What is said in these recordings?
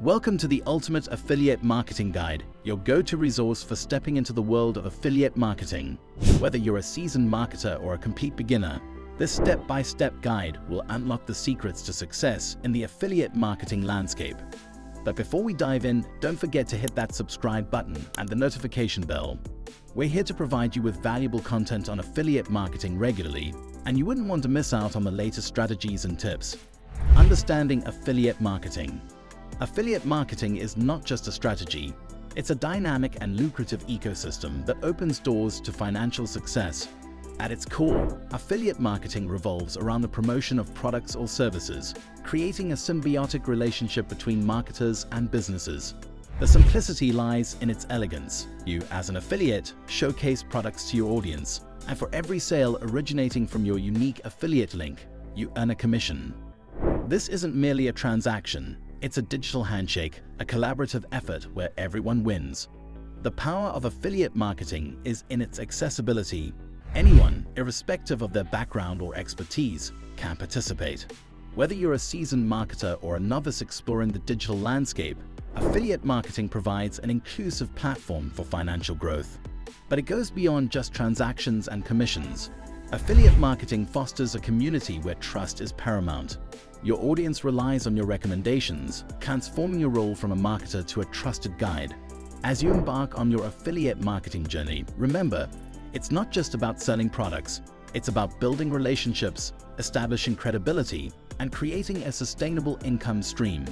Welcome to the Ultimate Affiliate Marketing Guide, your go-to resource for stepping into the world of affiliate marketing. Whether you're a seasoned marketer or a complete beginner, this step-by-step guide will unlock the secrets to success in the affiliate marketing landscape. But before we dive in, don't forget to hit that subscribe button and the notification bell. We're here to provide you with valuable content on affiliate marketing regularly, and you wouldn't want to miss out on the latest strategies and tips. Understanding affiliate marketing. Affiliate marketing is not just a strategy, it's a dynamic and lucrative ecosystem that opens doors to financial success. At its core, affiliate marketing revolves around the promotion of products or services, creating a symbiotic relationship between marketers and businesses. The simplicity lies in its elegance. You, as an affiliate, showcase products to your audience, and for every sale originating from your unique affiliate link, you earn a commission. This isn't merely a transaction. It's a digital handshake, a collaborative effort where everyone wins. The power of affiliate marketing is in its accessibility. Anyone, irrespective of their background or expertise, can participate. Whether you're a seasoned marketer or a novice exploring the digital landscape, affiliate marketing provides an inclusive platform for financial growth. But it goes beyond just transactions and commissions. Affiliate marketing fosters a community where trust is paramount. Your audience relies on your recommendations, transforming your role from a marketer to a trusted guide. As you embark on your affiliate marketing journey, remember, it's not just about selling products. It's about building relationships, establishing credibility, and creating a sustainable income stream.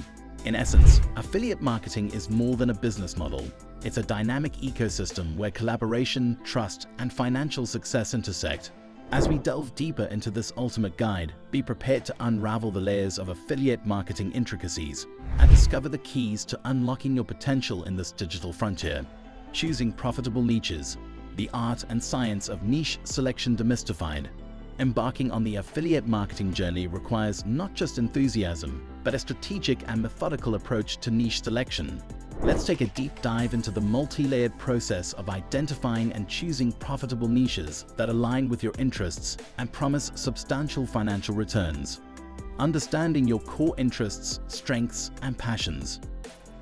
In essence, affiliate marketing is more than a business model. It's a dynamic ecosystem where collaboration, trust, and financial success intersect. As we delve deeper into this ultimate guide, be prepared to unravel the layers of affiliate marketing intricacies and discover the keys to unlocking your potential in this digital frontier. Choosing profitable niches, the art and science of niche selection demystified. Embarking on the affiliate marketing journey requires not just enthusiasm, but a strategic and methodical approach to niche selection. Let's take a deep dive into the multi-layered process of identifying and choosing profitable niches that align with your interests and promise substantial financial returns. Understanding your core interests, strengths, and passions.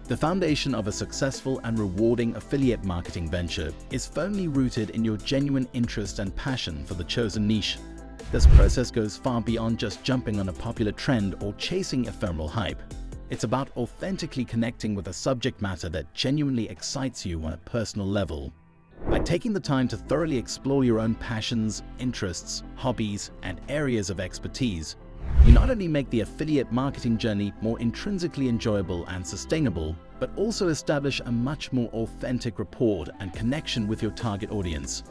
The foundation of a successful and rewarding affiliate marketing venture is firmly rooted in your genuine interest and passion for the chosen niche. This process goes far beyond just jumping on a popular trend or chasing ephemeral hype. It's about authentically connecting with a subject matter that genuinely excites you on a personal level. By taking the time to thoroughly explore your own passions, interests, hobbies, and areas of expertise, you not only make the affiliate marketing journey more intrinsically enjoyable and sustainable, but also establish a much more authentic rapport and connection with your target audience.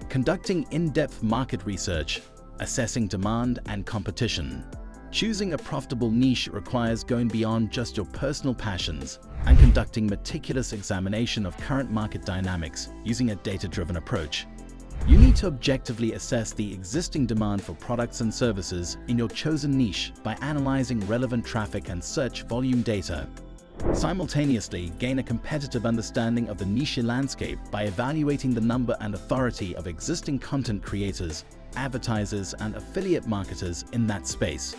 Conducting in-depth market research, assessing demand and competition. Choosing a profitable niche requires going beyond just your personal passions and conducting meticulous examination of current market dynamics using a data-driven approach. You need to objectively assess the existing demand for products and services in your chosen niche by analyzing relevant traffic and search volume data. Simultaneously, gain a competitive understanding of the niche landscape by evaluating the number and authority of existing content creators, advertisers, and affiliate marketers in that space.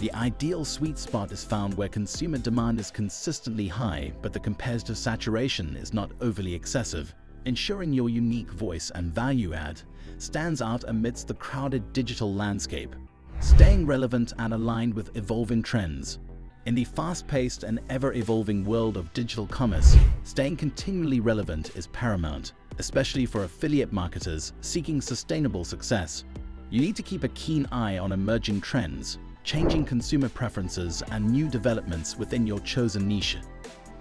The ideal sweet spot is found where consumer demand is consistently high, but the competitive saturation is not overly excessive, ensuring your unique voice and value add stands out amidst the crowded digital landscape. Staying relevant and aligned with evolving trends. In the fast-paced and ever-evolving world of digital commerce, staying continually relevant is paramount, especially for affiliate marketers seeking sustainable success. You need to keep a keen eye on emerging trends, changing consumer preferences, and new developments within your chosen niche.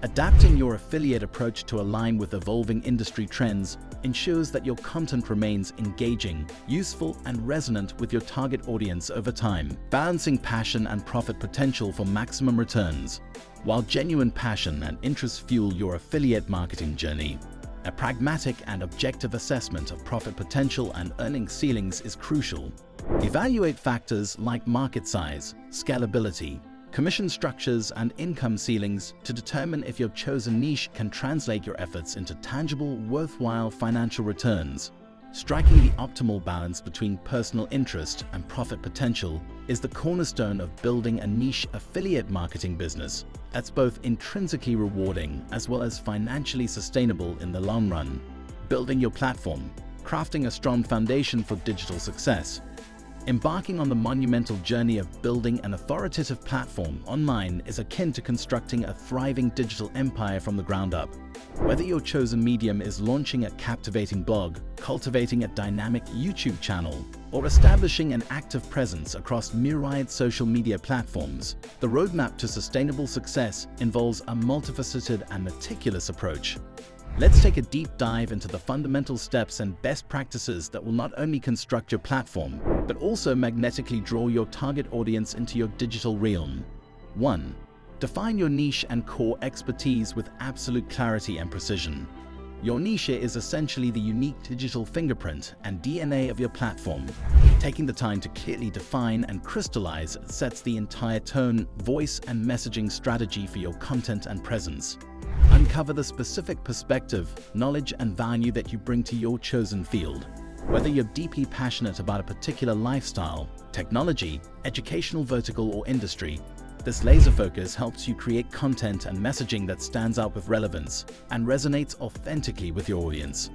Adapting your affiliate approach to align with evolving industry trends ensures that your content remains engaging, useful, and resonant with your target audience over time, balancing passion and profit potential for maximum returns. While genuine passion and interest fuel your affiliate marketing journey, a pragmatic and objective assessment of profit potential and earning ceilings is crucial. Evaluate factors like market size, scalability, commission structures, and income ceilings to determine if your chosen niche can translate your efforts into tangible, worthwhile financial returns. Striking the optimal balance between personal interest and profit potential is the cornerstone of building a niche affiliate marketing business that's both intrinsically rewarding as well as financially sustainable in the long run. Building your platform, crafting a strong foundation for digital success. Embarking on the monumental journey of building an authoritative platform online is akin to constructing a thriving digital empire from the ground up. Whether your chosen medium is launching a captivating blog, cultivating a dynamic YouTube channel, or establishing an active presence across myriad social media platforms, the roadmap to sustainable success involves a multifaceted and meticulous approach. Let's take a deep dive into the fundamental steps and best practices that will not only construct your platform, but also magnetically draw your target audience into your digital realm. 1. Define your niche and core expertise with absolute clarity and precision. Your niche is essentially the unique digital fingerprint and DNA of your platform. Taking the time to clearly define and crystallize sets the entire tone, voice, and messaging strategy for your content and presence. Uncover the specific perspective, knowledge, and value that you bring to your chosen field. Whether you're deeply passionate about a particular lifestyle, technology, educational vertical, or industry, this laser focus helps you create content and messaging that stands out with relevance and resonates authentically with your audience.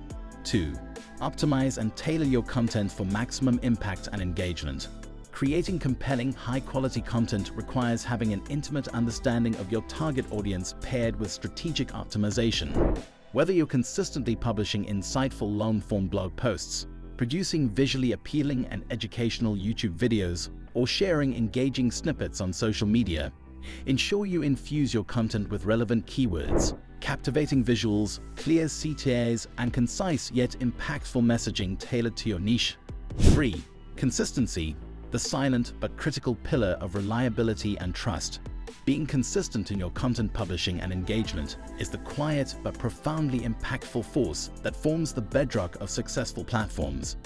2. Optimize and tailor your content for maximum impact and engagement. Creating compelling, high-quality content requires having an intimate understanding of your target audience paired with strategic optimization. Whether you're consistently publishing insightful long-form blog posts, producing visually appealing and educational YouTube videos, or sharing engaging snippets on social media, ensure you infuse your content with relevant keywords, captivating visuals, clear CTAs, and concise yet impactful messaging tailored to your niche. 3. Consistency, the silent but critical pillar of reliability and trust. Being consistent in your content publishing and engagement is the quiet but profoundly impactful force that forms the bedrock of successful platforms.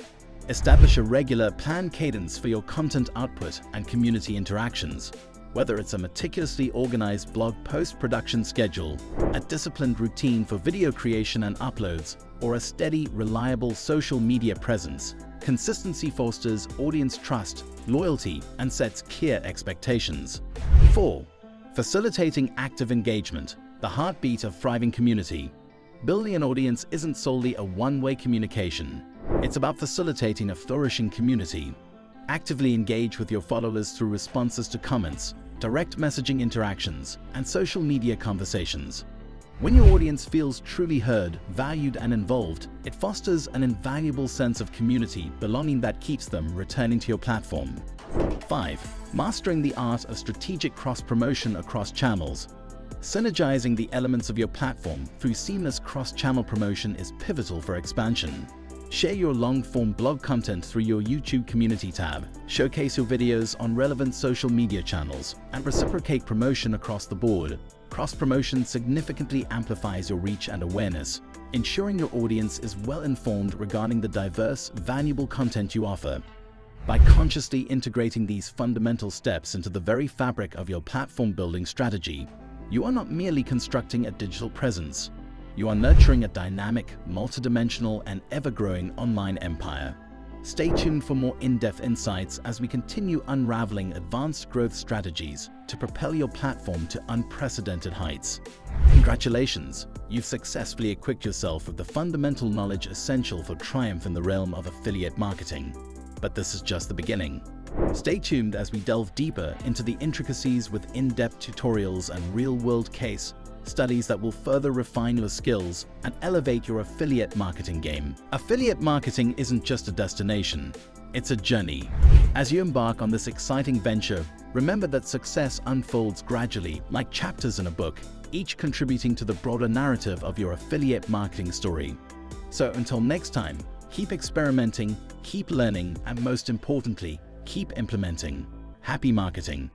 Establish a regular, planned cadence for your content output and community interactions. Whether it's a meticulously organized blog post production schedule, a disciplined routine for video creation and uploads, or a steady, reliable social media presence, consistency fosters audience trust, loyalty, and sets clear expectations. 4. Facilitating active engagement, the heartbeat of thriving community. Building an audience isn't solely a one-way communication. It's about facilitating a flourishing community. Actively engage with your followers through responses to comments, direct messaging interactions, and social media conversations. When your audience feels truly heard, valued, and involved, it fosters an invaluable sense of community belonging that keeps them returning to your platform. 5. Mastering the art of strategic cross-promotion across channels. Synergizing the elements of your platform through seamless cross-channel promotion is pivotal for expansion. Share your long-form blog content through your YouTube community tab, showcase your videos on relevant social media channels, and reciprocate promotion across the board. Cross-promotion significantly amplifies your reach and awareness, ensuring your audience is well-informed regarding the diverse, valuable content you offer. By consciously integrating these fundamental steps into the very fabric of your platform building strategy, you are not merely constructing a digital presence. You are nurturing a dynamic, multidimensional, and ever-growing online empire. Stay tuned for more in-depth insights as we continue unraveling advanced growth strategies to propel your platform to unprecedented heights. Congratulations! You've successfully equipped yourself with the fundamental knowledge essential for triumph in the realm of affiliate marketing. But this is just the beginning. Stay tuned as we delve deeper into the intricacies with in-depth tutorials and real-world case studies that will further refine your skills and elevate your affiliate marketing game. Affiliate marketing isn't just a destination, it's a journey. As you embark on this exciting venture, remember that success unfolds gradually, like chapters in a book, each contributing to the broader narrative of your affiliate marketing story. So until next time, keep experimenting, keep learning, and most importantly, keep implementing. Happy marketing!